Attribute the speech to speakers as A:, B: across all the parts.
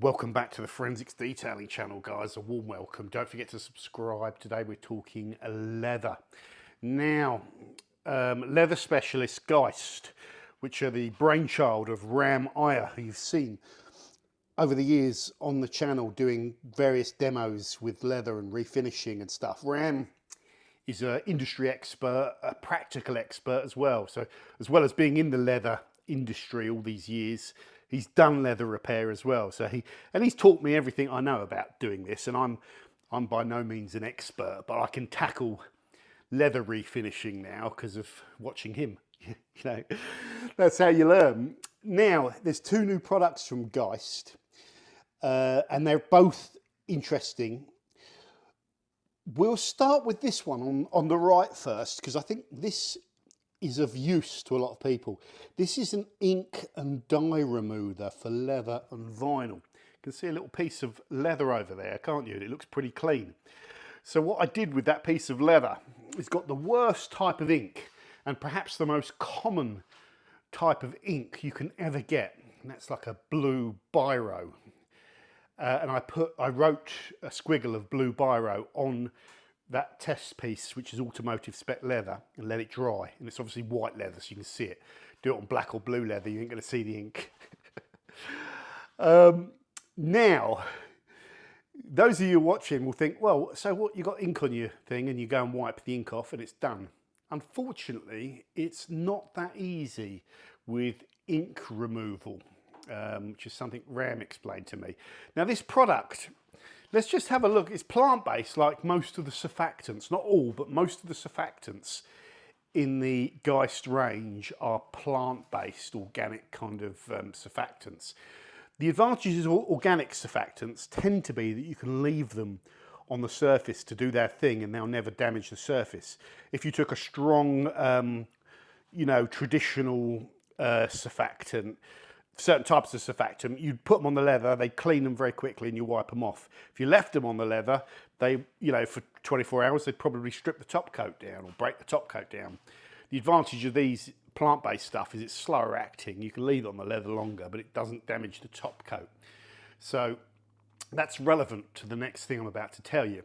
A: Welcome back to the Forensics Detailing channel, guys. A warm welcome. Don't forget to subscribe. Today we're talking leather. Now, leather specialist Geist, which are the brainchild of Ram Iyer, who you've seen over the years on the channel doing various demos with leather and refinishing and stuff. Ram is an industry expert, a practical expert as well. So as well as being in the leather industry all these years, he's done leather repair as well. So he's taught me everything I know about doing this, and I'm by no means an expert, but I can tackle leather refinishing now because of watching him. You know, that's how you learn. Now, there's two new products from Geist, and they're both interesting. We'll start with this one on the right first, because I think this is of use to a lot of people. This is an ink and dye remover for leather and vinyl. You can see a little piece of leather over there, can't you? It looks pretty clean. So what I did with that piece of leather is got the worst type of ink and perhaps the most common type of ink you can ever get, and that's like a blue biro. And I wrote a squiggle of blue biro on that test piece, which is automotive spec leather, and let it dry. And it's obviously white leather, so you can see it. Do it on black or blue leather, you ain't going to see the ink. Now, those of you watching will think, well, so what, you got ink on your thing and you go and wipe the ink off and it's done. Unfortunately, it's not that easy with ink removal, which is something Ram explained to me. Now, this product, let's just have a look. It's plant-based, like most of the surfactants. Not all, but most of the surfactants in the Geist range are plant-based, organic kind of surfactants. The advantages of organic surfactants tend to be that you can leave them on the surface to do their thing and they'll never damage the surface. If you took a strong, traditional surfactant, certain types of surfactant, you'd put them on the leather, they clean them very quickly and you wipe them off. If you left them on the leather, they, for 24 hours, they'd probably strip the top coat down or break the top coat down. The advantage of these plant-based stuff is it's slower acting. You can leave it on the leather longer, but it doesn't damage the top coat. So that's relevant to the next thing I'm about to tell you.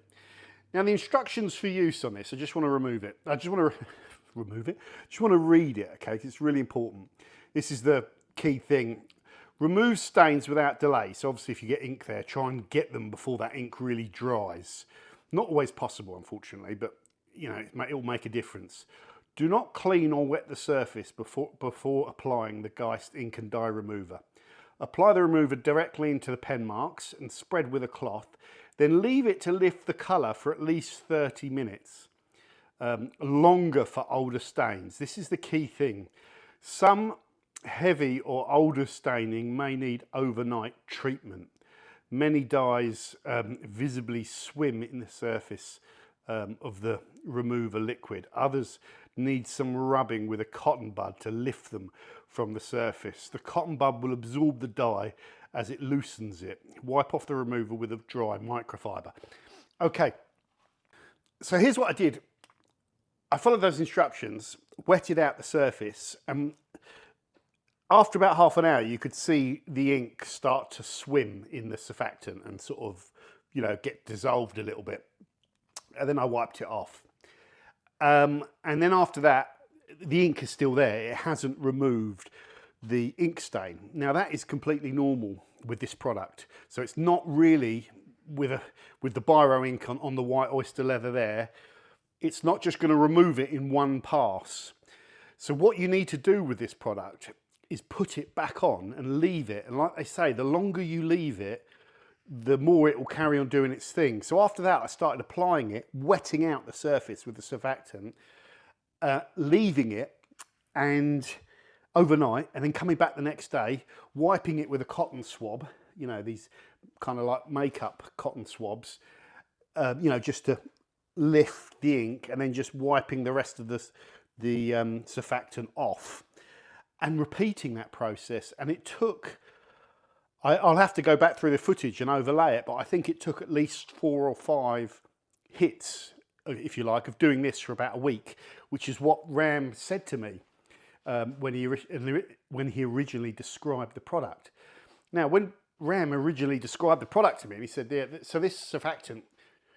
A: Now, the instructions for use on this, I just want to remove it. I just want to remove it. Just want to read it, okay? It's really important. This is the key thing. Remove stains without delay. So obviously if you get ink there, try and get them before that ink really dries. Not always possible, unfortunately, but it'll make a difference. Do not clean or wet the surface before applying the Geist Ink and Dye Remover. Apply the remover directly into the pen marks and spread with a cloth. Then leave it to lift the colour for at least 30 minutes. Longer for older stains. This is the key thing. Some heavy or older staining may need overnight treatment. Many dyes visibly swim in the surface of the remover liquid. Others need some rubbing with a cotton bud to lift them from the surface. The cotton bud will absorb the dye as it loosens it. Wipe off the remover with a dry microfiber. Okay, so here's what I did. I followed those instructions, wetted out the surface, and after about half an hour, you could see the ink start to swim in the surfactant and sort of, get dissolved a little bit. And then I wiped it off. And then after that, the ink is still there. It hasn't removed the ink stain. Now, that is completely normal with this product. So it's not really with the biro ink on the white oyster leather there. It's not just going to remove it in one pass. So what you need to do with this product is put it back on and leave it. And like they say, the longer you leave it, the more it will carry on doing its thing. So after that, I started applying it, wetting out the surface with the surfactant, leaving it and overnight, and then coming back the next day, wiping it with a cotton swab, these kind of like makeup cotton swabs, just to lift the ink, and then just wiping the rest of the surfactant off and repeating that process. And it took, I'll have to go back through the footage and overlay it, but I think it took at least 4 or 5 hits, if you like, of doing this for about a week, which is what Ram said to me when he originally described the product. Now, when Ram originally described the product to me, and he said, yeah, so this surfactant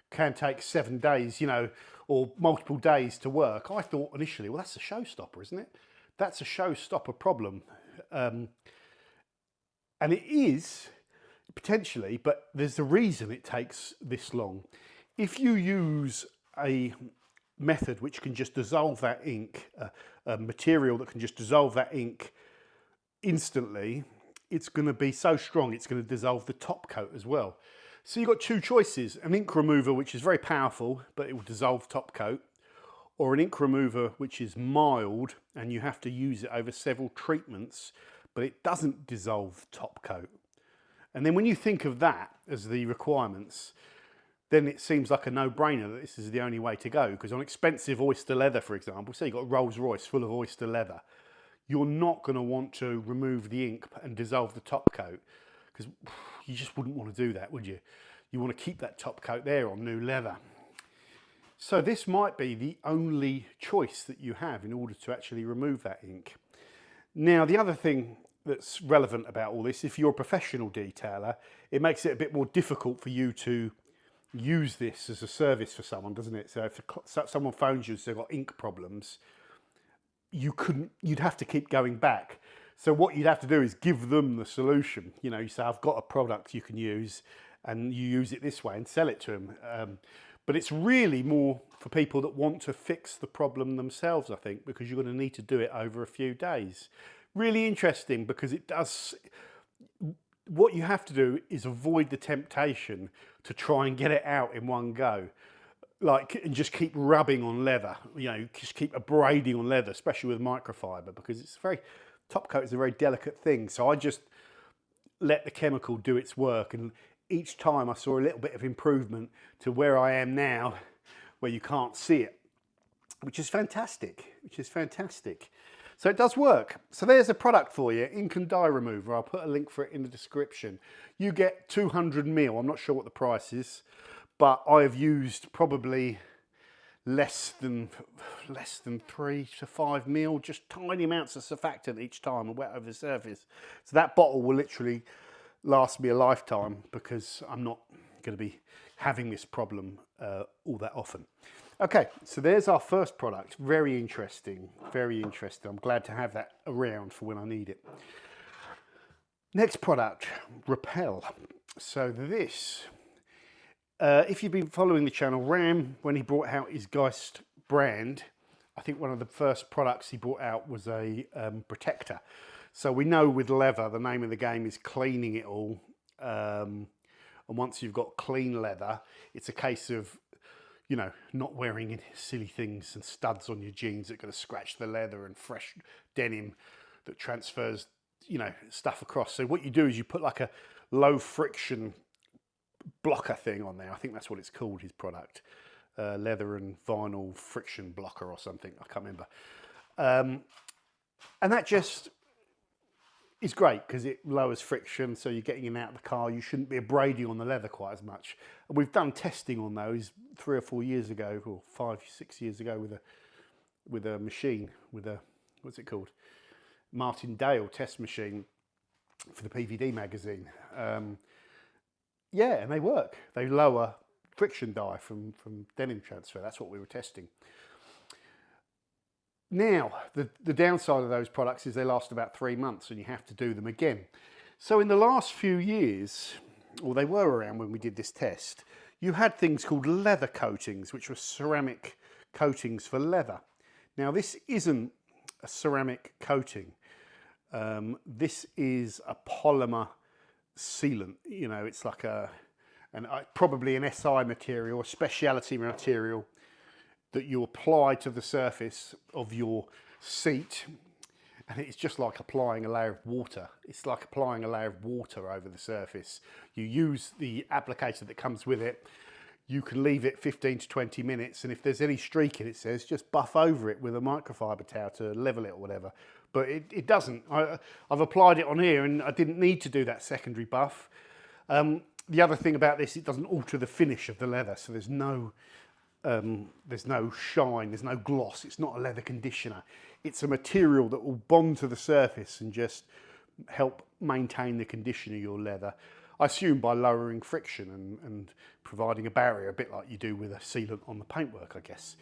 A: can take 7 days, you know, or multiple days to work. I thought initially, well, that's a showstopper, isn't it? That's a showstopper problem. And it is, potentially, but there's a reason it takes this long. If you use a method which can just dissolve that ink, a material that can just dissolve that ink instantly, it's going to be so strong it's going to dissolve the top coat as well. So you've got two choices: an ink remover which is very powerful but it will dissolve top coat, or an ink remover which is mild and you have to use it over several treatments but it doesn't dissolve top coat. And then when you think of that as the requirements, then it seems like a no-brainer that this is the only way to go, because on expensive oyster leather, for example, say you've got Rolls-Royce full of oyster leather, you're not going to want to remove the ink and dissolve the top coat, because you just wouldn't want to do that, would you? You want to keep that top coat there on new leather. So this might be the only choice that you have in order to actually remove that ink. Now, the other thing that's relevant about all this, if you're a professional detailer, it makes it a bit more difficult for you to use this as a service for someone, doesn't it? So if someone phones you and says they've got ink problems, you'd have to keep going back. So what you'd have to do is give them the solution. You know, you say, I've got a product you can use, and you use it this way and sell it to them. But it's really more for people that want to fix the problem themselves, I think, because you're going to need to do it over a few days. Really interesting, because it does, what you have to do is avoid the temptation to try and get it out in one go. Like, and just keep rubbing on leather, you know, just keep abrading on leather, especially with microfiber, because it's top coat is a very delicate thing. So I just let the chemical do its work, and each time I saw a little bit of improvement to where I am now, where you can't see it, which is fantastic, So it does work. So there's a product for you, Ink and Dye Remover. I'll put a link for it in the description. You get 200 ml. I'm not sure what the price is, but I've used probably less than 3 to 5 ml, just tiny amounts of surfactant each time and wet over the surface. So that bottle will literally last me a lifetime, because I'm not going to be having this problem all that often. Okay, so there's our first product. Very interesting, very interesting. I'm glad to have that around for when I need it. Next product, Repel. So this, if you've been following the channel, Ram, when he brought out his Geist brand, I think one of the first products he brought out was a protector. So we know with leather, the name of the game is cleaning it all. And once you've got clean leather, it's a case of, you know, not wearing any silly things and studs on your jeans that are going to scratch the leather, and fresh denim that transfers, you know, stuff across. So what you do is you put like a low friction blocker thing on there. I think that's what it's called, his product. Leather and vinyl friction blocker or something. I can't remember. And that just is great because it lowers friction, so you're getting in and out of the car. You shouldn't be abrading on the leather quite as much. And we've done testing on those 3 or 4 years ago, or 5, 6 years ago, with a machine, with a, what's it called? Martindale test machine for the PVD magazine. Yeah, and they work. They lower friction dye from denim transfer. That's what we were testing. Now, the downside of those products is they last about 3 months and you have to do them again. So in the last few years, or they were around when we did this test, you had things called leather coatings, which were ceramic coatings for leather. Now this isn't a ceramic coating. This is a polymer sealant. You know, it's like probably an SI material, a specialty material that you apply to the surface of your seat, and it's just like applying a layer of water. It's like applying a layer of water over the surface. You use the applicator that comes with it. You can leave it 15 to 20 minutes, and if there's any streaking, it says, just buff over it with a microfiber towel to level it or whatever. But it doesn't. I've applied it on here and I didn't need to do that secondary buff. The other thing about this, it doesn't alter the finish of the leather, so there's no shine, there's no gloss. It's not a leather conditioner. It's a material that will bond to the surface and just help maintain the condition of your leather. I assume by lowering friction and providing a barrier, a bit like you do with a sealant on the paintwork, I guess.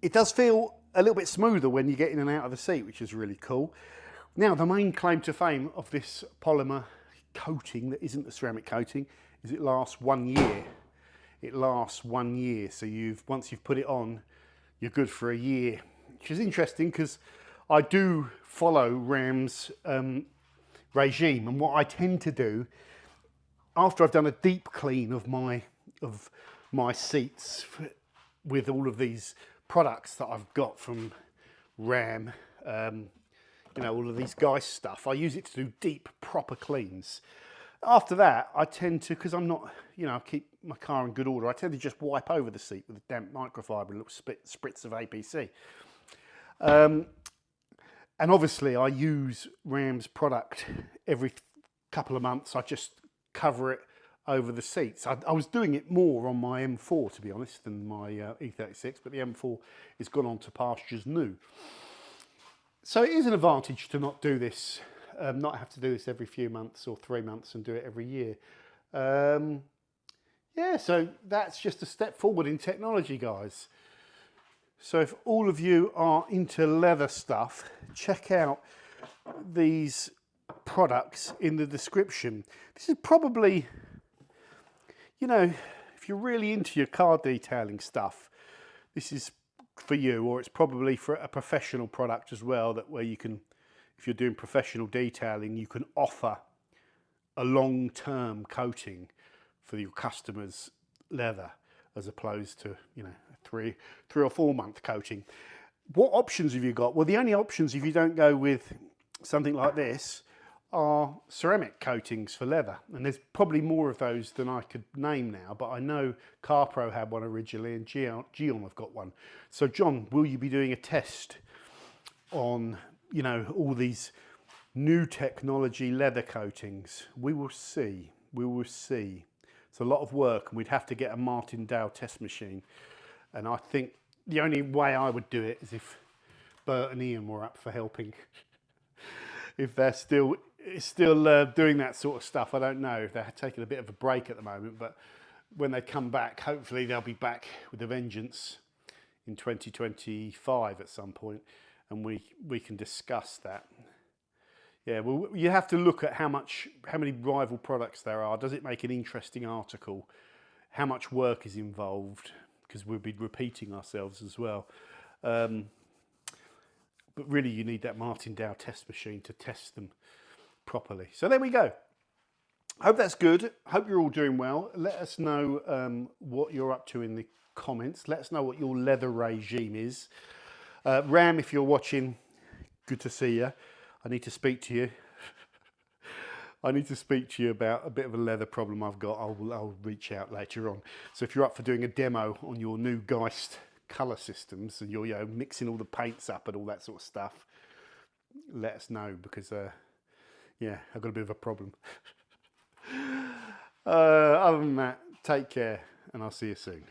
A: It does feel a little bit smoother when you get in and out of the seat, which is really cool. Now, the main claim to fame of this polymer coating that isn't a ceramic coating is it lasts 1 year. It lasts 1 year, so once you've put it on, you're good for a year, which is interesting because I do follow RAM's regime, and what I tend to do after I've done a deep clean of my seats with all of these products that I've got from RAM, you know, all of these Geist stuff, I use it to do deep, proper cleans. After that, I tend to, because I'm not, you know, I keep my car in good order, I tend to just wipe over the seat with a damp microfiber and a little spritz of APC. And obviously I use RAM's product every couple of months. I just cover it over the seats. I was doing it more on my M4, to be honest, than my E36, but the M4 has gone on to pastures new. So it is an advantage to not do this, not have to do this every few months or 3 months and do it every year. Yeah, so that's just a step forward in technology, guys. So if all of you are into leather stuff, check out these products in the description. This is probably, you know, if you're really into your car detailing stuff, this is for you, or it's probably for a professional product as well, that where you can, if you're doing professional detailing, you can offer a long-term coating for your customers' leather, as opposed to, you know, a three or 4 month coating. What options have you got? Well, the only options, if you don't go with something like this, are ceramic coatings for leather, and there's probably more of those than I could name now, but I know CarPro had one originally and Geon have got one. So John, will you be doing a test on, you know, all these new technology leather coatings? We will see. We will see. It's a lot of work, and we'd have to get a Martindale test machine, and I think the only way I would do it is if Bert and Ian were up for helping. If they're still doing that sort of stuff, I don't know. They're taking a bit of a break at the moment, but when they come back, hopefully they'll be back with a vengeance in 2025 at some point, and we can discuss that. Yeah, well, you have to look at how many rival products there are. Does it make an interesting article? How much work is involved? Because we'll be repeating ourselves as well. But really, you need that Martindale test machine to test them properly. So there we go. Hope that's good. Hope you're all doing well. Let us know what you're up to in the comments. Let us know what your leather regime is. Ram, if you're watching, good to see you. I need to speak to you. I need to speak to you about a bit of a leather problem I've got. I'll reach out later on. So if you're up for doing a demo on your new Geist colour systems and you're, you know, mixing all the paints up and all that sort of stuff, let us know, because yeah, I've got a bit of a problem. Other than that, take care, and I'll see you soon.